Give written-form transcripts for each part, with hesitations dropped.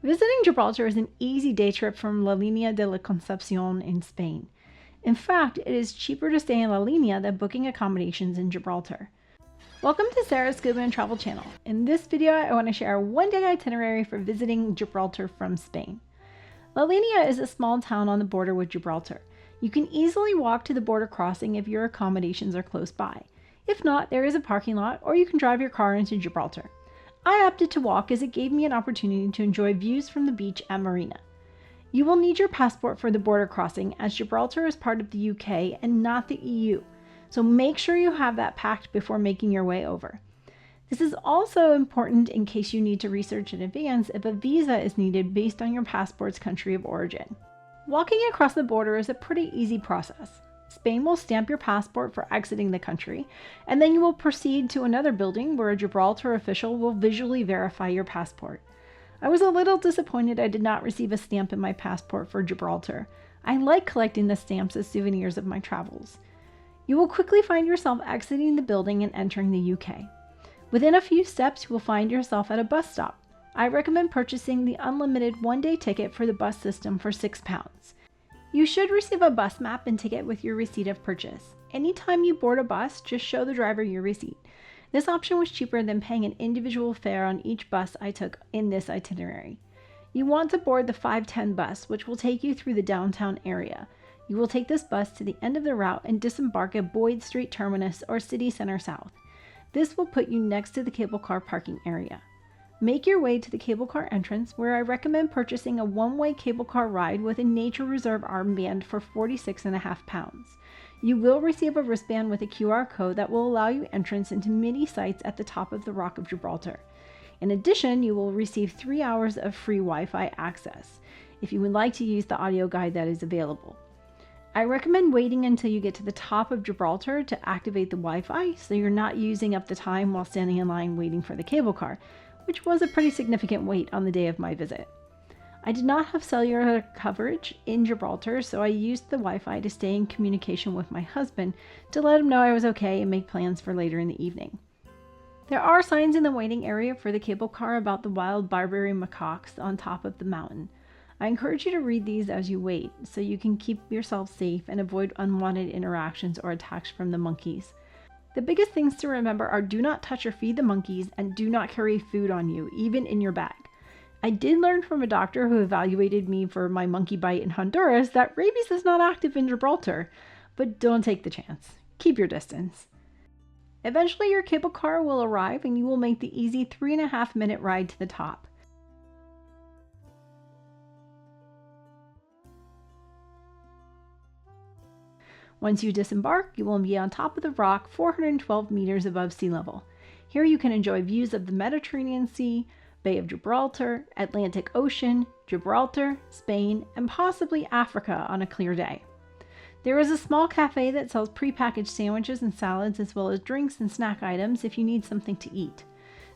Visiting Gibraltar is an easy day trip from La Linea de la Concepcion in Spain. In fact, it is cheaper to stay in La Linea than booking accommodations in Gibraltar. Welcome to Sarah's Scuba and Travel channel. In this video, I want to share a one-day itinerary for visiting Gibraltar from Spain. La Linea is a small town on the border with Gibraltar. You can easily walk to the border crossing if your accommodations are close by. If not, there is a parking lot, or you can drive your car into Gibraltar. I opted to walk as it gave me an opportunity to enjoy views from the beach and marina. You will need your passport for the border crossing, as Gibraltar is part of the UK and not the EU, so make sure you have that packed before making your way over. This is also important in case you need to research in advance if a visa is needed based on your passport's country of origin. Walking across the border is a pretty easy process. Spain will stamp your passport for exiting the country, and then you will proceed to another building where a Gibraltar official will visually verify your passport. I was a little disappointed I did not receive a stamp in my passport for Gibraltar. I like collecting the stamps as souvenirs of my travels. You will quickly find yourself exiting the building and entering the UK. Within a few steps, you will find yourself at a bus stop. I recommend purchasing the unlimited one-day ticket for the bus system for £6. You should receive a bus map and ticket with your receipt of purchase. Anytime you board a bus, just show the driver your receipt. This option was cheaper than paying an individual fare on each bus I took in this itinerary. You want to board the 510 bus, which will take you through the downtown area. You will take this bus to the end of the route and disembark at Boyd Street Terminus or City Center South. This will put you next to the cable car parking area. Make your way to the cable car entrance, where I recommend purchasing a one-way cable car ride with a nature reserve armband for £46.50. You will receive a wristband with a QR code that will allow you entrance into many sites at the top of the Rock of Gibraltar. In addition, you will receive 3 hours of free Wi-Fi access if you would like to use the audio guide that is available. I recommend waiting until you get to the top of Gibraltar to activate the Wi-Fi, so you're not using up the time while standing in line waiting for the cable car, which was a pretty significant wait on the day of my visit. I did not have cellular coverage in Gibraltar, so I used the Wi-Fi to stay in communication with my husband to let him know I was okay and make plans for later in the evening. There are signs in the waiting area for the cable car about the wild Barbary macaques on top of the mountain. I encourage you to read these as you wait, so you can keep yourself safe and avoid unwanted interactions or attacks from the monkeys. The biggest things to remember are do not touch or feed the monkeys and do not carry food on you, even in your bag. I did learn from a doctor who evaluated me for my monkey bite in Honduras that rabies is not active in Gibraltar, but don't take the chance. Keep your distance. Eventually your cable car will arrive and you will make the easy 3.5-minute ride to the top. Once you disembark, you will be on top of the rock 412 meters above sea level. Here you can enjoy views of the Mediterranean Sea, Bay of Gibraltar, Atlantic Ocean, Gibraltar, Spain, and possibly Africa on a clear day. There is a small cafe that sells prepackaged sandwiches and salads, as well as drinks and snack items if you need something to eat.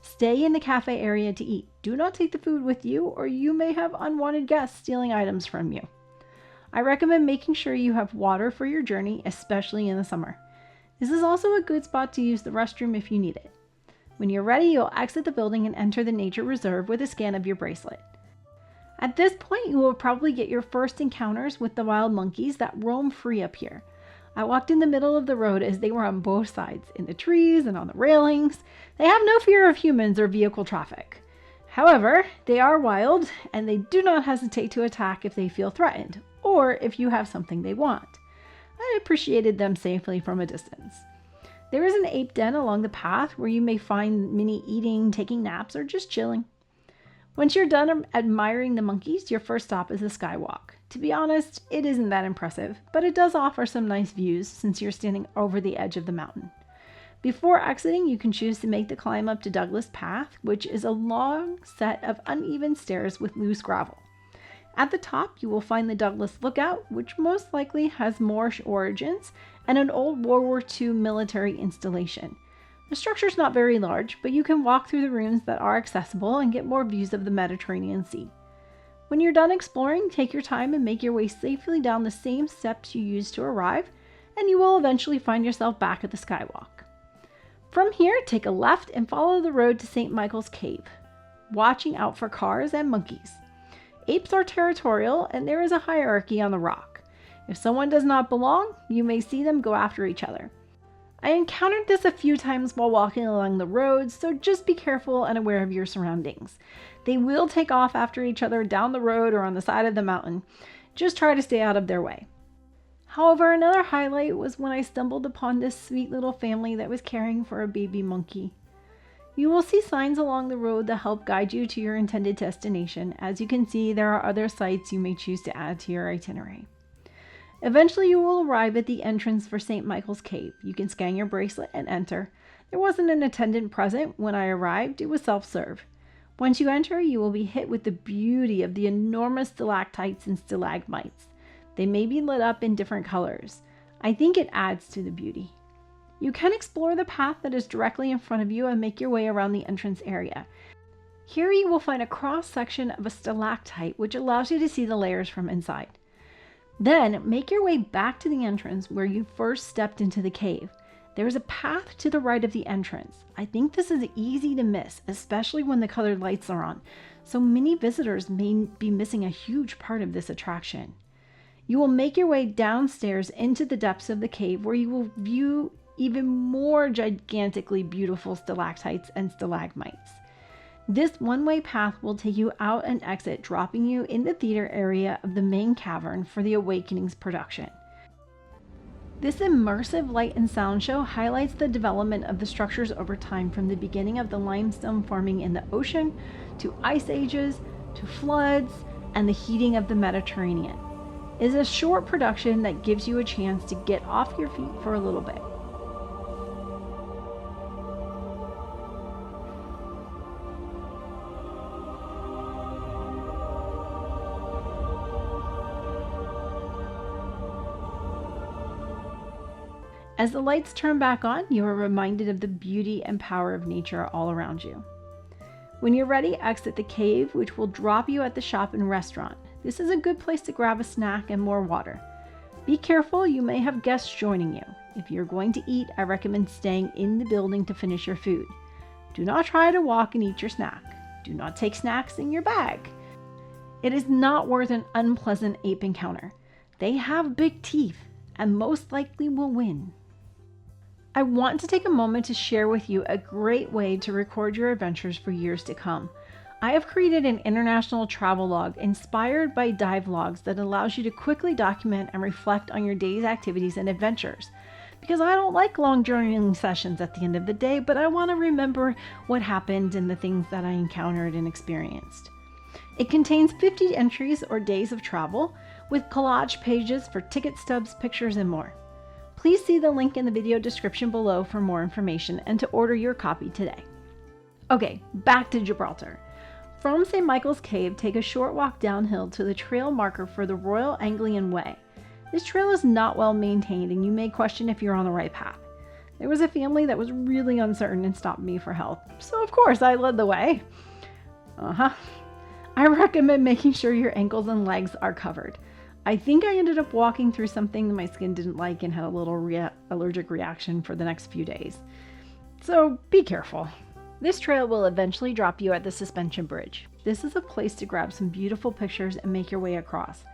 Stay in the cafe area to eat. Do not take the food with you, or you may have unwanted guests stealing items from you. I recommend making sure you have water for your journey, especially in the summer. This is also a good spot to use the restroom if you need it. When you're ready, you'll exit the building and enter the nature reserve with a scan of your bracelet. At this point, you will probably get your first encounters with the wild monkeys that roam free up here. I walked in the middle of the road as they were on both sides, in the trees and on the railings. They have no fear of humans or vehicle traffic. However, they are wild and they do not hesitate to attack if they feel threatened, or if you have something they want. I appreciated them safely from a distance. There is an ape den along the path where you may find many eating, taking naps, or just chilling. Once you're done admiring the monkeys, your first stop is the skywalk. To be honest, it isn't that impressive, but it does offer some nice views since you're standing over the edge of the mountain. Before exiting, you can choose to make the climb up to Douglas Path, which is a long set of uneven stairs with loose gravel. At the top, you will find the Douglas Lookout, which most likely has Moorish origins, and an old World War II military installation. The structure is not very large, but you can walk through the rooms that are accessible and get more views of the Mediterranean Sea. When you're done exploring, take your time and make your way safely down the same steps you used to arrive, and you will eventually find yourself back at the skywalk. From here, take a left and follow the road to St. Michael's Cave, watching out for cars and monkeys. Apes are territorial, and there is a hierarchy on the rock. If someone does not belong, you may see them go after each other. I encountered this a few times while walking along the roads, so just be careful and aware of your surroundings. They will take off after each other down the road or on the side of the mountain. Just try to stay out of their way. However, another highlight was when I stumbled upon this sweet little family that was caring for a baby monkey. You will see signs along the road that help guide you to your intended destination. As you can see, there are other sites you may choose to add to your itinerary. Eventually, you will arrive at the entrance for St. Michael's Cave. You can scan your bracelet and enter. There wasn't an attendant present when I arrived. It was self-serve. Once you enter, you will be hit with the beauty of the enormous stalactites and stalagmites. They may be lit up in different colors. I think it adds to the beauty. You can explore the path that is directly in front of you and make your way around the entrance area. Here you will find a cross-section of a stalactite, which allows you to see the layers from inside. Then make your way back to the entrance where you first stepped into the cave. There is a path to the right of the entrance. I think this is easy to miss, especially when the colored lights are on, so many visitors may be missing a huge part of this attraction. You will make your way downstairs into the depths of the cave where you will view even more gigantically beautiful stalactites and stalagmites. This one-way path will take you out and exit, dropping you in the theater area of the main cavern for the Awakenings production. This immersive light and sound show highlights the development of the structures over time, from the beginning of the limestone forming in the ocean, to ice ages, to floods, and the heating of the Mediterranean. It is a short production that gives you a chance to get off your feet for a little bit. As the lights turn back on, you are reminded of the beauty and power of nature all around you. When you're ready, exit the cave, which will drop you at the shop and restaurant. This is a good place to grab a snack and more water. Be careful, you may have guests joining you. If you're going to eat, I recommend staying in the building to finish your food. Do not try to walk and eat your snack. Do not take snacks in your bag. It is not worth an unpleasant ape encounter. They have big teeth and most likely will win. I want to take a moment to share with you a great way to record your adventures for years to come. I have created an international travel log inspired by dive logs that allows you to quickly document and reflect on your day's activities and adventures. Because I don't like long journaling sessions at the end of the day, but I want to remember what happened and the things that I encountered and experienced. It contains 50 entries or days of travel with collage pages for ticket stubs, pictures, and more. Please see the link in the video description below for more information and to order your copy today. Okay, back to Gibraltar. From St. Michael's Cave, take a short walk downhill to the trail marker for the Royal Anglian Way. This trail is not well maintained and you may question if you're on the right path. There was a family that was really uncertain and stopped me for help, so of course I led the way. I recommend making sure your ankles and legs are covered. I think I ended up walking through something that my skin didn't like and had a little allergic reaction for the next few days. So be careful. This trail will eventually drop you at the suspension bridge. This is a place to grab some beautiful pictures and make your way across.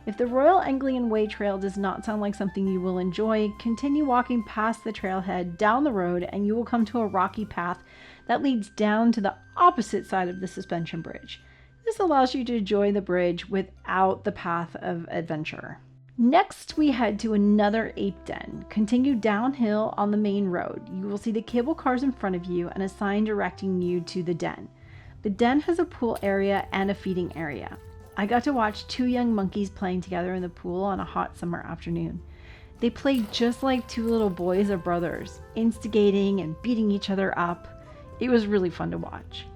If the Royal Anglian Way trail does not sound like something you will enjoy, continue walking past the trailhead down the road and you will come to a rocky path that leads down to the opposite side of the suspension bridge. This allows you to enjoy the bridge without the path of adventure. Next, we head to another ape den. Continue downhill on the main road. You will see the cable cars in front of you and a sign directing you to the den. The den has a pool area and a feeding area. I got to watch two young monkeys playing together in the pool on a hot summer afternoon. They played just like two little boys or brothers, instigating and beating each other up. It was really fun to watch.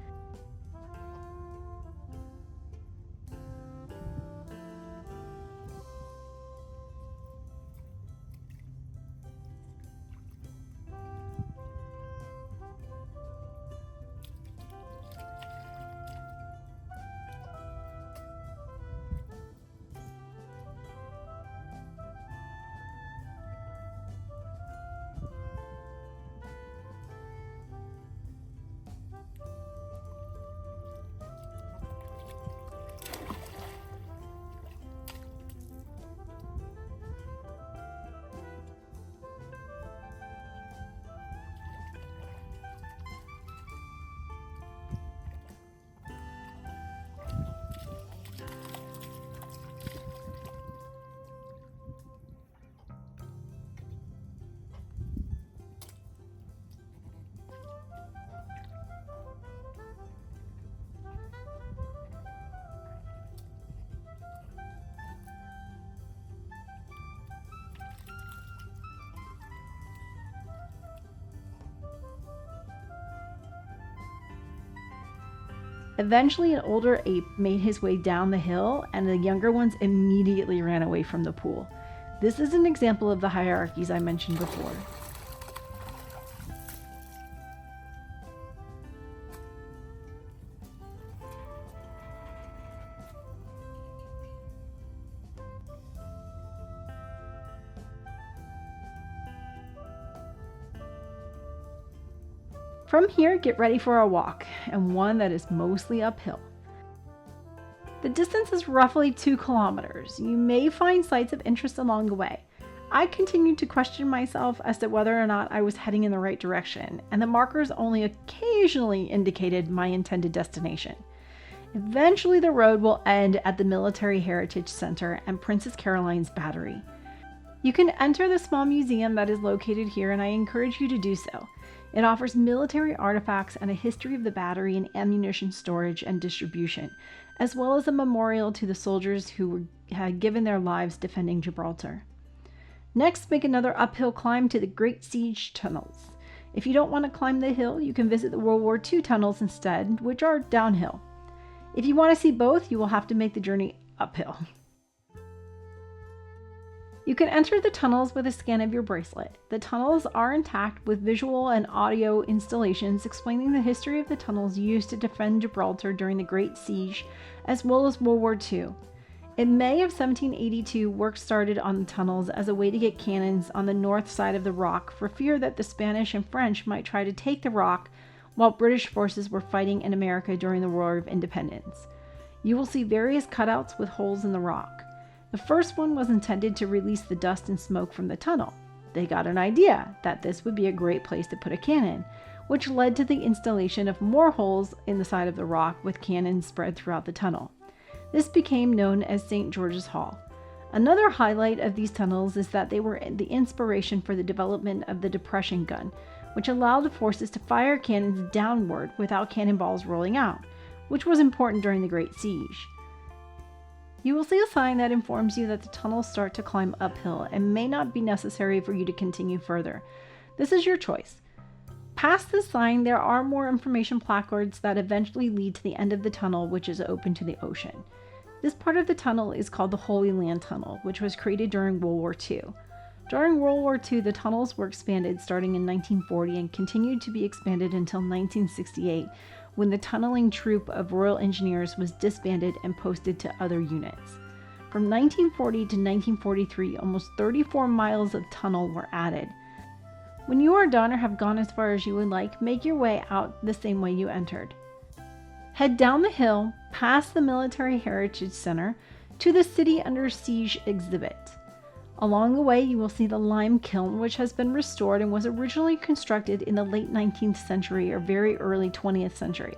Eventually, an older ape made his way down the hill, and the younger ones immediately ran away from the pool. This is an example of the hierarchies I mentioned before. From here, get ready for a walk, and one that is mostly uphill. The distance is roughly 2 kilometers. You may find sites of interest along the way. I continued to question myself as to whether or not I was heading in the right direction, and the markers only occasionally indicated my intended destination. Eventually, the road will end at the Military Heritage Center and Princess Caroline's Battery. You can enter the small museum that is located here, and I encourage you to do so. It offers military artifacts and a history of the battery and ammunition storage and distribution, as well as a memorial to the soldiers who had given their lives defending Gibraltar. Next, make another uphill climb to the Great Siege tunnels. If you don't want to climb the hill, you can visit the World War II tunnels instead, which are downhill. If you want to see both, you will have to make the journey uphill. You can enter the tunnels with a scan of your bracelet. The tunnels are intact with visual and audio installations explaining the history of the tunnels used to defend Gibraltar during the Great Siege, as well as World War II. In May of 1782, work started on the tunnels as a way to get cannons on the north side of the rock for fear that the Spanish and French might try to take the rock while British forces were fighting in America during the War of Independence. You will see various cutouts with holes in the rock. The first one was intended to release the dust and smoke from the tunnel. They got an idea that this would be a great place to put a cannon, which led to the installation of more holes in the side of the rock with cannons spread throughout the tunnel. This became known as St. George's Hall. Another highlight of these tunnels is that they were the inspiration for the development of the depression gun, which allowed the forces to fire cannons downward without cannonballs rolling out, which was important during the Great Siege. You will see a sign that informs you that the tunnels start to climb uphill and may not be necessary for you to continue further. This is your choice. Past this sign, there are more information placards that eventually lead to the end of the tunnel, which is open to the ocean. This part of the tunnel is called the Holy Land Tunnel, which was created during World War II. During World War II, the tunnels were expanded starting in 1940 and continued to be expanded until 1968, when the tunneling troop of Royal Engineers was disbanded and posted to other units. From 1940 to 1943, almost 34 miles of tunnel were added. When you are done or have gone as far as you would like, make your way out the same way you entered. Head down the hill, past the Military Heritage Center, to the City Under Siege exhibit. Along the way, you will see the lime kiln, which has been restored and was originally constructed in the late 19th century or very early 20th century.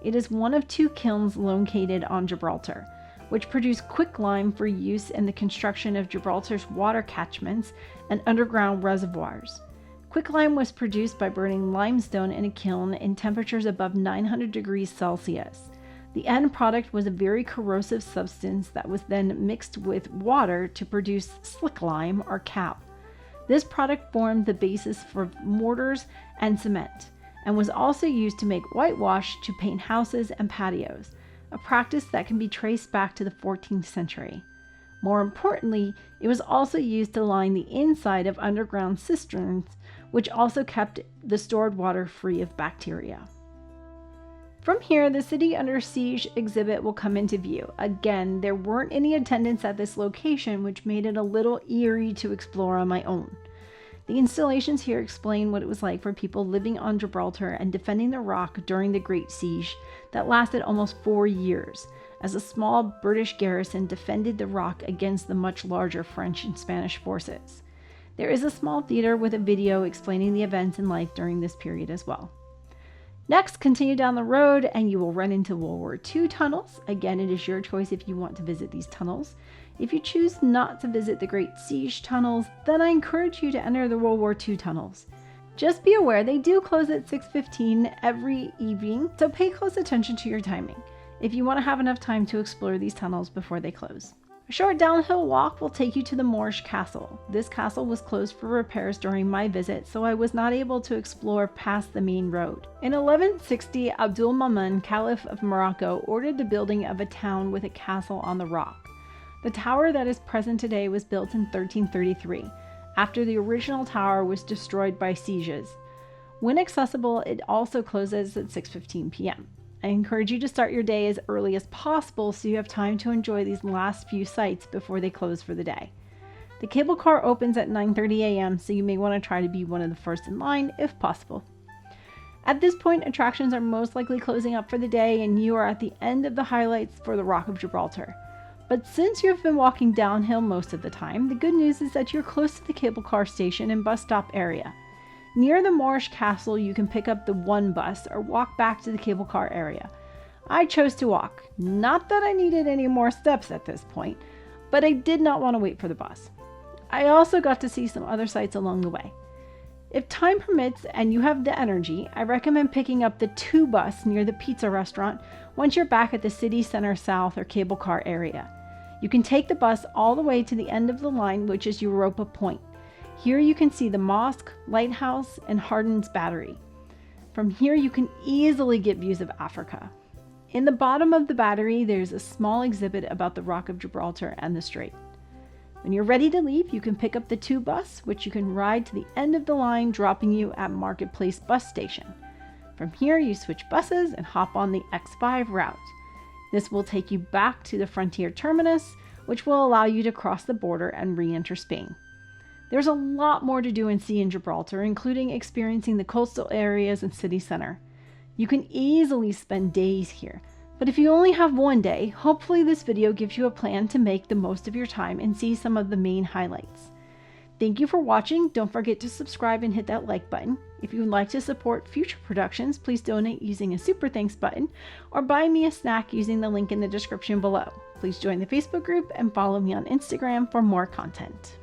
It is one of 2 kilns located on Gibraltar, which produce quicklime for use in the construction of Gibraltar's water catchments and underground reservoirs. Quicklime was produced by burning limestone in a kiln in temperatures above 900 degrees Celsius. The end product was a very corrosive substance that was then mixed with water to produce slick lime or cow. This product formed the basis for mortars and cement, and was also used to make whitewash to paint houses and patios, a practice that can be traced back to the 14th century. More importantly, it was also used to line the inside of underground cisterns, which also kept the stored water free of bacteria. From here, the City Under Siege exhibit will come into view. Again, there weren't any attendants at this location, which made it a little eerie to explore on my own. The installations here explain what it was like for people living on Gibraltar and defending the rock during the Great Siege that lasted almost 4 years, as a small British garrison defended the rock against the much larger French and Spanish forces. There is a small theater with a video explaining the events in life during this period as well. Next, continue down the road and you will run into World War II tunnels. Again, it is your choice if you want to visit these tunnels. If you choose not to visit the Great Siege tunnels, then I encourage you to enter the World War II tunnels. Just be aware they do close at 6:15 every evening, so pay close attention to your timing if you want to have enough time to explore these tunnels before they close. A short downhill walk will take you to the Moorish castle. This castle was closed for repairs during my visit, so I was not able to explore past the main road. In 1160, Abdul Mamun, Caliph of Morocco, ordered the building of a town with a castle on the rock. The tower that is present today was built in 1333, after the original tower was destroyed by sieges. When accessible, it also closes at 6:15 p.m. I encourage you to start your day as early as possible so you have time to enjoy these last few sites before they close for the day. The cable car opens at 9:30 a.m., so you may want to try to be one of the first in line if possible. At this point, attractions are most likely closing up for the day and you are at the end of the highlights for the Rock of Gibraltar. But since you have been walking downhill most of the time, the good news is that you're close to the cable car station and bus stop area. Near the Moorish castle, you can pick up the 1 bus or walk back to the cable car area. I chose to walk. Not that I needed any more steps at this point, but I did not want to wait for the bus. I also got to see some other sights along the way. If time permits and you have the energy, I recommend picking up the 2 bus near the pizza restaurant once you're back at the City Center South or cable car area. You can take the bus all the way to the end of the line, which is Europa Point. Here you can see the mosque, lighthouse, and Hardin's Battery. From here you can easily get views of Africa. In the bottom of the battery, there's a small exhibit about the Rock of Gibraltar and the Strait. When you're ready to leave, you can pick up the 2 bus, which you can ride to the end of the line, dropping you at Marketplace Bus Station. From here, you switch buses and hop on the X5 route. This will take you back to the Frontier Terminus, which will allow you to cross the border and re-enter Spain. There's a lot more to do and see in Gibraltar, including experiencing the coastal areas and city center. You can easily spend days here, but if you only have one day, hopefully this video gives you a plan to make the most of your time and see some of the main highlights. Thank you for watching. Don't forget to subscribe and hit that like button. If you would like to support future productions, please donate using a super thanks button or buy me a snack using the link in the description below. Please join the Facebook group and follow me on Instagram for more content.